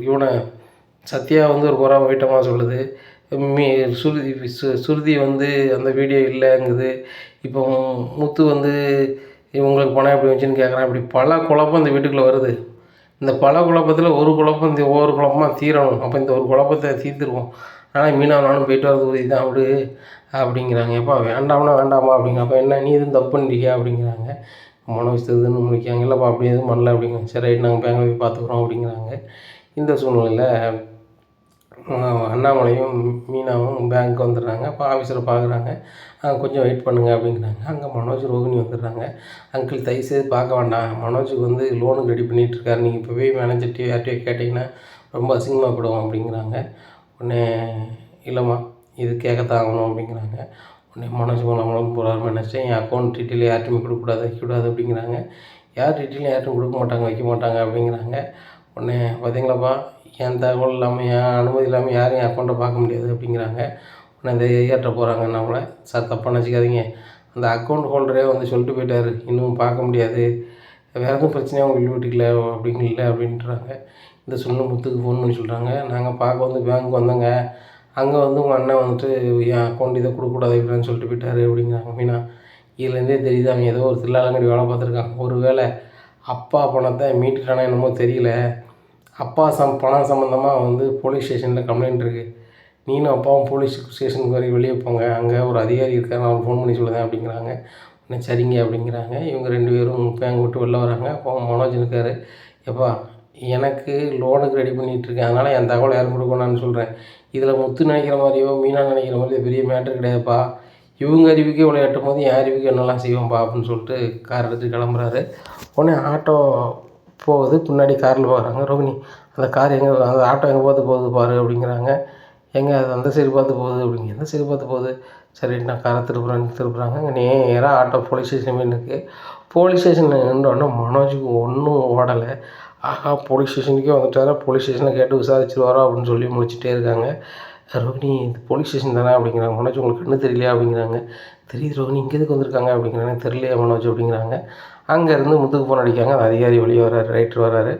இவனை சத்யா வந்து ஒரு குறை வீட்டமாக சொல்லுது, சுருதி வந்து அந்த வீடியோ இல்லைங்குது. இப்போ முத்து வந்து இவங்களுக்கு பணம் எப்படி வந்துச்சுன்னு கேட்குறான். இப்படி பல குழப்பம் இந்த வீட்டுக்குள்ளே வருது. இந்த பல குழப்பத்தில் ஒரு குழப்பம் இந்த ஒவ்வொரு குழப்பமாக தீரணும். அப்போ இந்த ஒரு குழப்பத்தை தீர்த்துருவோம். ஆனால் மீனா நானும் போயிட்டு வரது உறுதி தான் விடு அப்படிங்கிறாங்க. எப்பா வேண்டாம்னா வேண்டாமா அப்படிங்க. அப்போ என்ன நீ எதுவும் தப்பு பண்ணிட்டியா அப்படிங்கிறாங்க. மனோஜ் தெரிதுன்னு முடிக்காங்க. இல்லைப்பா அப்படி எதுவும் பண்ணல அப்படிங்கிறாங்க. சரி ரைட் நாங்கள் பேங்கில் போய் பார்த்துக்குறோம் அப்படிங்கிறாங்க. இந்த சூழ்நிலையில் அண்ணாமலையும் மீனாவும் பேங்க்கு வந்துடுறாங்க. அப்போ ஆஃபீஸரை பார்க்குறாங்க. கொஞ்சம் வெயிட் பண்ணுங்கள் அப்படிங்கிறாங்க. அங்கே மனோஜ் ரோகிணி வந்துடுறாங்க. அங்கிள் தயவுசெய்து பார்க்க வேண்டாம், மனோஜுக்கு வந்து லோனுக்கு ரெடி பண்ணிகிட்ருக்காரு, நீங்கள் இப்போ போய் மேனேஜர்கிட்டையோ யார்கிட்டையோ கேட்டிங்கன்னா ரொம்ப அசிங்கமாக போயிடும் அப்படிங்கிறாங்க. உடனே இல்லைம்மா இது கேட்கத்தான் ஆகணும் அப்படிங்கிறாங்க. உடனே மனோஜ் நம்மளும் போகிறாரு மேனேஜர், என் அக்கௌண்ட் டீட்டெயில் யார்ட்டையுமே கொடுக்கக்கூடாது, வைக்கக்கூடாது அப்படிங்கிறாங்க. யார் டீட்டெயிலும் யார்ட்டும் கொடுக்க மாட்டாங்க, வைக்க மாட்டாங்க அப்படிங்கிறாங்க. உடனே பார்த்தீங்களாப்பா என் தகவல் இல்லாமல் என் அனுமதி இல்லாமல் யாரும் என் அக்கௌண்ட்டை பார்க்க முடியாது அப்படிங்கிறாங்க. உடனே இந்த ஏற்ற போகிறாங்க நம்மளை. சார் தப்பாக நினச்சிக்காதீங்க, அந்த அக்கௌண்ட் ஹோல்டரே வந்து சொல்லிட்டு போயிட்டார், இன்னும் பார்க்க முடியாது, வேறு எதுவும் பிரச்சனையாக உங்களுக்கு வீட்டுக்குல அப்படிங்கல அப்படின்றாங்க. இந்த சொன்ன முத்துக்கு ஃபோன் பண்ணி சொல்கிறாங்க, நாங்கள் பார்க்க வந்து பேங்க் வந்தோங்க, அங்கே வந்து உங்கள் அண்ணன் வந்துட்டு என் அக்கௌண்ட் இதை கொடுக்கக்கூடாது இப்படின்னு சொல்லிட்டு போயிட்டார் அப்படிங்கிறாங்க. மீனா இதுலேருந்தே தெரியுது அவன் ஏதோ ஒரு தில்லாலங்கடி வேலை பார்த்துருக்கான். ஒரு வேளை அப்பா பணத்தை மீட்டுட்டானா என்னமோ தெரியல, அப்பா பணம் சம்மந்தமாக வந்து போலீஸ் ஸ்டேஷனில் கம்ப்ளைண்ட் இருக்குது, நீனும் அப்பாவும் போலீஸ் ஸ்டேஷனுக்கு வரை வெளியே போங்க, அங்கே ஒரு அதிகாரி இருக்கார், நான் ஃபோன் பண்ணி சொல்லுதேன் அப்படிங்கிறாங்க. உடனே சரிங்க அப்படிங்கிறாங்க. இவங்க 2 பேரும் பேங்க் விட்டு வெளில வராங்க. அப்போ மனோஜ் இருக்கார், எப்பா எனக்கு லோனுக்கு ரெடி பண்ணிகிட்ருக்கேன், அதனால் என் தகவல் யாரும் கொடுக்கணும்னு சொல்கிறேன், இதில் முத்து நினைக்கிற மாதிரியோ மீனா நினைக்கிற மாதிரியோ பெரிய மேட்ரு கிடையாதுப்பா, இவங்க அறிவுக்கே இவ்வளோ எட்டும் போது என் அறிவுக்கு என்னெல்லாம் செய்வோம்ப்பா அப்படின்னு சொல்லிட்டு கார் எடுத்து கிளம்புறாரு. உடனே ஆட்டோ போகுது, பின்னாடி காரில் போகிறாங்க. ரோகிணி அந்த கார் எங்கே, அந்த ஆட்டோ எங்கே போகுது பாரு அப்படிங்கிறாங்க. எங்கே அது அந்த சைடு பார்த்து போகுது அப்படிங்க. எந்த சைடு பார்த்து போகுது, சரி நான் காரை திருப்புறாங்க. இங்கே நேராக ஆட்டோ போலீஸ் ஸ்டேஷன் இருக்குது. போலீஸ் ஸ்டேஷனில் நின்றோடனே மனோஜுக்கு ஒன்றும் ஓடலை. ஆஹா போலீஸ் ஸ்டேஷனுக்கே வந்துட்டாரா, போலீஸ் ஸ்டேஷனில் கேட்டு விசாரிச்சுருவாரோ அப்படின்னு சொல்லி முடிச்சுட்டே இருக்காங்க. ரோகிணி இது போலீஸ் ஸ்டேஷன் தானே அப்படிங்கிறாங்க. மனோஜ் உங்களுக்கு கண்ணு தெரியலையா அப்படிங்கிறாங்க. தெரியுது ரோகிணி, இங்கே எதுக்கு வந்திருக்காங்க அப்படிங்கிறாங்க. தெரியலையா மனோஜ் அப்படிங்கிறாங்க. அங்கேருந்து முத்துக்கு ஃபோன் அடிக்காங்க. அந்த அதிகாரி வெளியே வர்றாரு, ரைட்டர் வர்றாரு.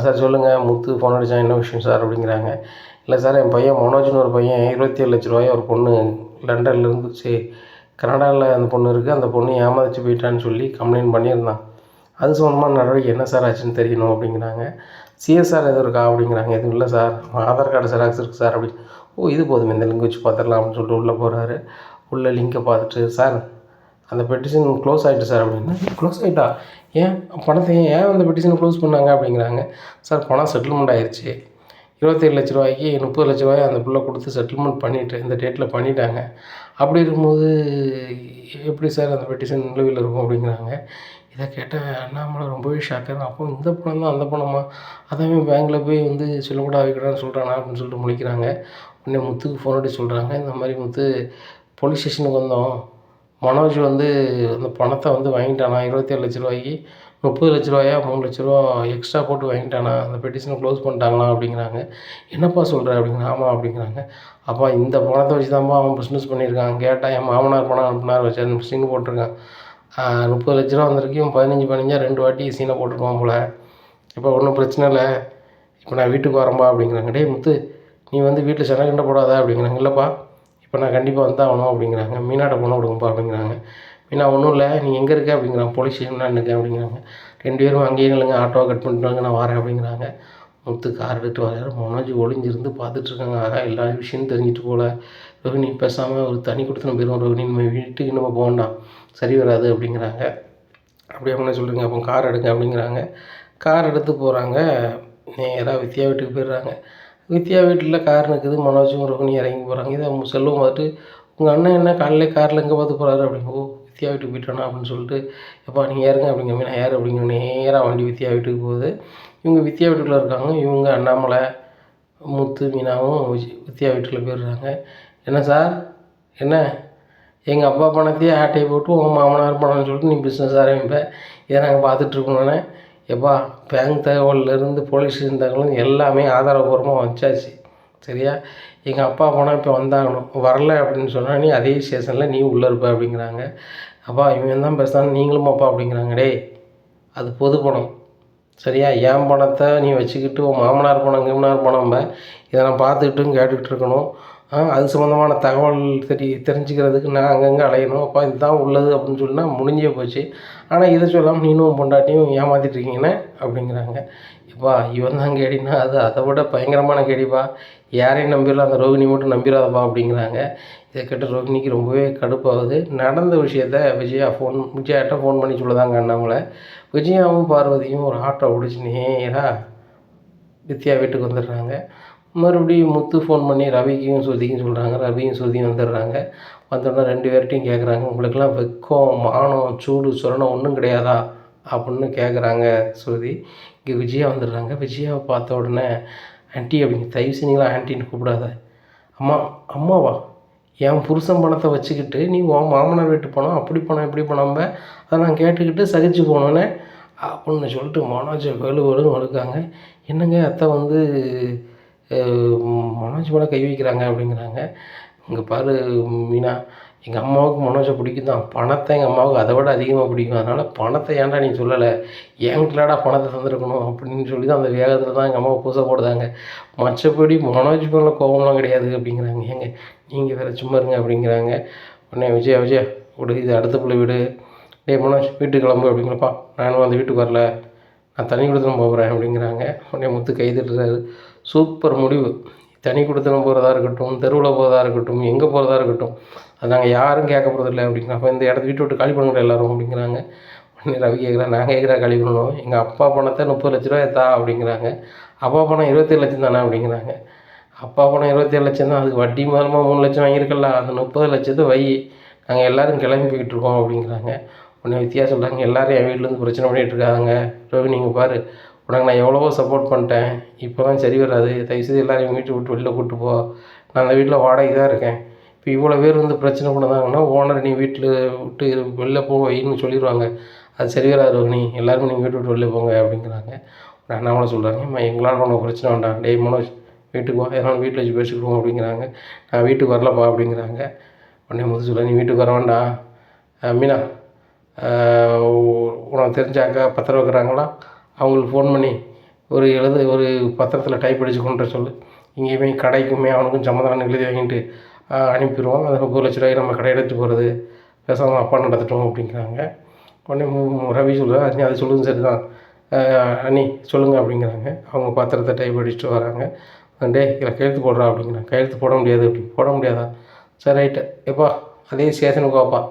சார் சொல்லுங்கள், முத்து ஃபோன் அடித்தான், என்ன விஷயம் சார் அப்படிங்கிறாங்க. இல்லை சார் என் பையன் மனோஜ்னு ஒரு பையன் 27 லட்ச ரூபாய் ஒரு பொண்ணு லண்டன்லேருந்து கனடாவில் அந்த பொண்ணு இருக்குது, அந்த பொண்ணு ஏமாதிச்சு போயிட்டான்னு சொல்லி கம்ப்ளைண்ட் பண்ணியிருந்தான், அது சம்மந்தமான நடவடிக்கை என்ன சார் ஆச்சுன்னு தெரியணும் அப்படிங்கிறாங்க. சிஎஸ்ஆர் எதுவும் இருக்கா அப்படிங்கிறாங்க. எதுவும் இல்லை சார், ஆதார் கார்டு ஜெராக்ஸ் இருக்குது சார் அப்படி. ஓ இது போதும், இந்த லிங்க் வச்சு பார்த்துடலாம் அப்படின்னு சொல்லிட்டு உள்ளே போகிறாரு. உள்ளே லிங்கை பார்த்துட்டு சார் அந்த பெட்டிஷன் க்ளோஸ் ஆகிட்டு சார் அப்படின்னா. க்ளோஸ் ஆகிட்டா, ஏன் பணத்தை ஏன் அந்த பெட்டிஷனை க்ளோஸ் பண்ணாங்க அப்படிங்கிறாங்க. சார் பணம் செட்டில்மெண்ட் ஆயிடுச்சு, 27 லட்ச ரூபாய்க்கு 30 லட்ச ரூபாய் அந்த பிள்ளை கொடுத்து செட்டில்மெண்ட் பண்ணிவிட்டு இந்த டேட்டில் பண்ணிட்டாங்க. அப்படி இருக்கும்போது எப்படி சார் அந்த பெட்டிஷன் நிலுவையில் இருக்கும் அப்படிங்கிறாங்க. இதை கேட்டால் அண்ணாமலை ரொம்பவே ஷாக்காக, அப்போ இந்த பணம் தான் அந்த பணமா, அதான் பேங்க்கில் போய் வந்து சொல்லக்கூடாது வைக்கடான்னு சொல்கிறானா அப்படின்னு சொல்லிட்டு முழிக்கிறாங்க. உடனே முத்துக்கு ஃபோன் அடிச்சு சொல்கிறாங்க, இந்த மாதிரி முத்து போலீஸ் ஸ்டேஷனுக்கு வந்தோம், மனோஜ் வந்து அந்த பணத்தை வந்து வாங்கிட்டானா, 27 லட்ச ரூபாய்க்கு 30 லட்ச ரூபாயா 3 லட்ச ரூபா எக்ஸ்ட்ரா போட்டு வாங்கிட்டானா, அந்த பெட்டிஷனை க்ளோஸ் பண்ணிட்டாங்களா அப்படிங்கிறாங்க. என்னப்பா சொல்கிற அப்படிங்கிற. ஆமாம் அப்படிங்கிறாங்க. அப்பா இந்த பணத்தை வச்சு தான்ப்பா அவன் பிஸ்னஸ் பண்ணியிருக்கான், கேட்டால் என் மாமனார் பணம் அனுப்பினார் வச்சு அந்த சீனை போட்டிருக்கான், 30 லட்ச ரூபா வந்திருக்கும், 15 2 வாட்டி சீனை போட்டிருப்பான் போல், இப்போ ஒன்றும் பிரச்சனை இல்லை, இப்போ நான் வீட்டுக்கு வரேன்ப்பா அப்படிங்கிறாங்க. டேய் முத்து நீ வந்து வீட்டில் சண்டை கண்டை போடாத அப்படிங்கிறாங்க. இல்லைப்பா இப்போ நான் கண்டிப்பாக வந்தாகணும் அப்படிங்கிறாங்க. மீனாட்ட பணம் கொடுங்கப்பா அப்படிங்கிறாங்க. மீனா ஒன்றும் இல்லை, நீ எங்கே இருக்க அப்படிங்கிறாங்க. போலீஸ் ஸ்டேஷன் தான் இருக்கேன் அப்படிங்கிறாங்க. 2 பேரும் அங்கேயே நில்லுங்க, ஆட்டோவை கட் பண்ணிட்டு வாங்க, நான் வரேன் அப்படிங்கிறாங்க. முத்து கார் எடுத்துட்டு வராரு. மனோஜ் ஒளிஞ்சிருந்து பார்த்துட்ருக்காங்க. ஆகா எல்லா விஷயமும் தெரிஞ்சுட்டு போல. ரோஹிணி பேசாமல் ஒரு தனி கொடுத்துன போயிடும் ரோஹிணி, நம்ம வீட்டுக்கு நம்ம போகண்டாம், சரி வராது அப்படிங்கிறாங்க. அப்படி அப்படின்னு சொல்கிறீங்க, அப்போ கார் எடுங்க அப்படிங்கிறாங்க. கார் எடுத்து போகிறாங்க. நேராக வித்யா வீட்டுக்கு போயிடுறாங்க. வித்யா வீட்டில் கார் நிற்குது. மனோஜும் ரோஹிணி இறங்கி போகிறாங்க. இதை அவங்க செல்வம் பார்த்துட்டு, உங்கள் அண்ணன் என்ன காலையிலே காரில் எங்கே பார்த்து போகிறாரு அப்படிங்க. ஓ வித்யா வீட்டுக்கு போயிட்டானா அப்படின்னு சொல்லிட்டு, எப்பா நீங்கள் ஏறுங்க அப்படிங்க. மீனா யார் அப்படிங்கிற. நேராக வண்டி வித்யா வீட்டுக்கு போகுது. இவங்க வித்யா வீட்டுக்குள்ளே இருக்காங்க. இவங்க அண்ணாமலை, முத்து, மீனாவும் வித்யா வீட்டுக்குள்ளே போயிடுறாங்க. என்ன சார், என்ன எங்கள் அப்பா பணத்தையே ஆட்டையை போட்டு உங்கள் மாமனார் பணம்னு சொல்லிட்டு நீ பிஸ்னஸ் ஆரம்பிப்ப, இதை நாங்கள் பார்த்துட்ருக்கோன்னே. எப்பா பேங்க் தகவல்லேருந்து போலீஸ் ஸ்டேஷன் தகவல் எல்லாமே ஆதாரபூர்வமாக வச்சாச்சு, சரியா? எங்கள் அப்பா பணம் இப்போ வந்தாகணும், வரல அப்படின்னு சொன்னால் நீ அதே ஸ்டேஷனில் நீ உள்ளே இருப்ப அப்படிங்கிறாங்க. அப்பா இவன் தான் பேசுகிறான், நீங்களும் அப்பா அப்படிங்கிறாங்க. டேய் அது பொது பணம், சரியா? என் பணத்தை நீ வச்சுக்கிட்டு உன் மாமனார் பணம் கிமனார் பணம் இதை நான் பார்த்துக்கிட்டும் கேட்டுக்கிட்டு இருக்கணும். அது சம்மந்தமான தகவல் தெரிஞ்சுக்கிறதுக்கு நான் அங்கங்கே அலையணும். அப்பா இதுதான் உள்ளது அப்படின்னு சொன்னா முடிஞ்சே போச்சு. ஆனால் இதை சொல்லாமல் நீனும் பொண்டாட்டியும் ஏமாற்றிட்டுருக்கீங்கண்ணே அப்படிங்கிறாங்க. எப்பா இவன் தான் கேடினா அது அதை விட பயங்கரமான கேடிப்பா, யாரையும் நம்பிடலாம், அந்த ரோகிணி மட்டும் நம்பிடாதப்பா அப்படிங்கிறாங்க. இதை கேட்ட ரோகிணிக்கு ரொம்பவே கடுப்பாகுது. நடந்த விஷயத்த விஜயாட்ட ஃபோன் பண்ணி சொல்லுதாங்க அண்ணாமலை. விஜயாவும் பார்வதியும் ஒரு ஆட்டோ பிடிச்சி நேராக வித்யா வீட்டுக்கு வந்துடுறாங்க. மறுபடியும் முத்து ஃபோன் பண்ணி ரவிக்கும் ஸ்ருதிக்கும் சொல்கிறாங்க. ரவியும் ஸ்ருதியும் வந்துடுறாங்க. வந்தோடனே 2 பேர்ட்டையும் கேட்குறாங்க, உங்களுக்கெல்லாம் வெக்கம், மானம், சூடு, சொரணம் ஒன்றும் கிடையாதா அப்படின்னு கேட்குறாங்க ஸ்ருதி. இங்கே விஜயா வந்துடுறாங்க. விஜயாவை பார்த்த உடனே, ஆண்டி அப்படிங்க. தயவு செஞ்சீங்களா ஆண்டின்னு கூப்பிடாத. அம்மா. அம்மாவா? என் புருஷன் பணத்தை வச்சுக்கிட்டு நீ உன் மாமனார் வீட்டு பணம், அப்படி பணம் இப்படி பணம்ப, அதை நான் கேட்டுக்கிட்டு சகிச்சு போனோன்னே அப்படின்னு சொல்லிட்டு மனோஜை வெளுன்னு வழுக்காங்க. என்னங்க அத்தை வந்து மனோஜ் மேலே கை வைக்கிறாங்க அப்படிங்கிறாங்க. இங்கே பாரு மீனா, எங்கள் அம்மாவுக்கு மனோஜை பிடிக்கும் தான், பணத்தை எங்கள் அம்மாவுக்கு அதை விட அதிகமாக பிடிக்கும். அதனால் பணத்தை ஏன்டா நீ சொல்லலை, என்கிட்டடா பணத்தை தந்துருக்கணும் அப்படின்னு சொல்லி தான் அந்த வேகத்தில் தான் எங்கள் அம்மாவை பூசை போடுதாங்க. மற்றபடி மனோஜ் மேலே கோபம்லாம் கிடையாது அப்படிங்கிறாங்க. ஏங்க நீங்கள் வேறு சும்மா இருங்க அப்படிங்கிறாங்க. உடனே விஜயா விடு, இது அடுத்த பிள்ளை வீடு, டேய் மனோஜ் வீட்டுக்கு கிளம்பு அப்படிங்கிறப்பா. நானும் அந்த வீட்டுக்கு வரல, நான் தனி கொடுத்துன்னு போகிறேன் அப்படிங்கிறாங்க. உடனே முத்து கை தட்டுறாரு. சூப்பர் முடிவு. தனி கொடுத்துன்னு போகிறதா இருக்கட்டும், தெருவில் போகிறதா இருக்கட்டும், எங்கே போகிறதா இருக்கட்டும், அது நாங்கள் யாரும் கேட்க போகிறதில்ல அப்படிங்கிறாங்க. அப்போ இந்த இடத்த வீட்டு விட்டு காலி பண்ணுங்க எல்லோரும் அப்படிங்கிறாங்க. உடனே ரவி கேட்குறேன், நாங்கள் கேட்குறா காலி பண்ணணும், எங்கள் அப்பா பணத்தை 30 லட்ச ரூபா தா அப்படிங்கிறாங்க. அப்பா பணம் 27 லட்சம் தானே அப்படிங்கிறாங்க. அப்பா பணம் 27 லட்சம் தான், அதுக்கு வட்டி மூலமாக 3 லட்சம் வாங்கியிருக்கல, அந்த 30 லட்சத்தை வை, நாங்கள் எல்லோரும் கிளம்பி போய்கிட்டு இருக்கோம் அப்படிங்கிறாங்க. உடனே வித்தியா சொல்கிறாங்க, எல்லோரும் என் வீட்டிலேருந்து பிரச்சனை பண்ணிகிட்டு இருக்காங்க ரவி, நீங்கள் பாரு, உனக்கு நான் எவ்வளவோ சப்போர்ட் பண்ணிட்டேன், இப்போலாம் சரி வராது, தயவுசெய்து எல்லோரும் எங்கள் வீட்டை விட்டு வெளில கூப்பிட்டு போ, நான் அந்த வீட்டில் வாடகை தான் இருக்கேன், இப்போ இவ்வளோ பேர் வந்து பிரச்சனை பண்ணதாங்கன்னா ஓனர் நீ வீட்டில் விட்டு வெளில வைன்னு சொல்லிடுவாங்க, அது சரி வராது ரோஹிணி, எல்லாருமே நீங்கள் வீட்டு விட்டு வெளில போங்க அப்படிங்கிறாங்க. அண்ணாமலை சொல்கிறாங்க, எங்களால் ஒன்றும் பிரச்சனை வேண்டாம், டேய் மனோஜ் வீட்டுக்கு வா, எதனாலும் வீட்டில் வச்சு பேசிக்கிடுவோம் அப்படிங்கிறாங்க. நான் வீட்டுக்கு வரலப்பா அப்படிங்கிறாங்க. உடனே முதல் சொல்ல, நீ வீட்டுக்கு வர வேண்டாம், மீனா உனக்கு தெரிஞ்ச அக்கா பத்திரம் வைக்கிறாங்களா, அவங்களுக்கு ஃபோன் பண்ணி ஒரு பத்திரத்தில் டைப் அடித்து கொண்டு வர சொல்லு, இங்கேயுமே கடைக்குமே அவனுக்கும் சம்மந்தம் எழுதி வாங்கிட்டு அனுப்பிடுவோம், அது 30 லட்ச ரூபாய்க்கு நம்ம கடை எடுத்து போகிறது, பேசாமல் அப்பா நடத்திட்டோம் அப்படிங்கிறாங்க. உடனே ரவி சொல்லுவாங்க, அது சொல்லுங்க சரி தான் அண்ணி சொல்லுங்கள் அப்படிங்கிறாங்க. அவங்க பத்திரத்தை டைப் அடிச்சுட்டு வராங்க. டே இதில் கையெழுத்து போடுறா அப்படிங்கிறாங்க. கையெழுத்து போட முடியாது அப்படி. போட முடியாதா? சரி ரைட்டு, எப்பா அதே ஸ்டேஷனுக்கு வாப்பா,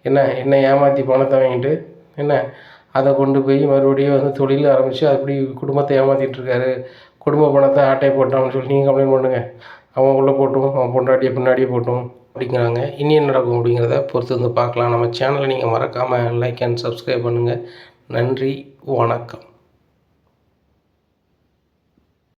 என்ன ஏமாற்றி பணத்தை வாங்கிட்டு என்ன அதை கொண்டு போய் மறுபடியும் வந்து தொழில் ஆரம்பித்து அப்படி குடும்பத்தை ஏமாற்றிட்டுருக்காரு, குடும்ப பணத்தை ஆட்டையை போட்டான்னு சொல்லி நீங்கள் கம்ப்ளைண்ட் பண்ணுங்கள், அவன் உள்ளே போட்டும் அவன் பொண்டாட்டியை பின்னாடியே போட்டும் அப்படிங்கிறாங்க. இனி என்ன நடக்கும் அப்படிங்கிறத பொறுத்து வந்து பார்க்கலாம். நம்ம சேனலை நீங்கள் மறக்காமல் லைக் அண்ட் சப்ஸ்கிரைப் பண்ணுங்கள். நன்றி, வணக்கம்.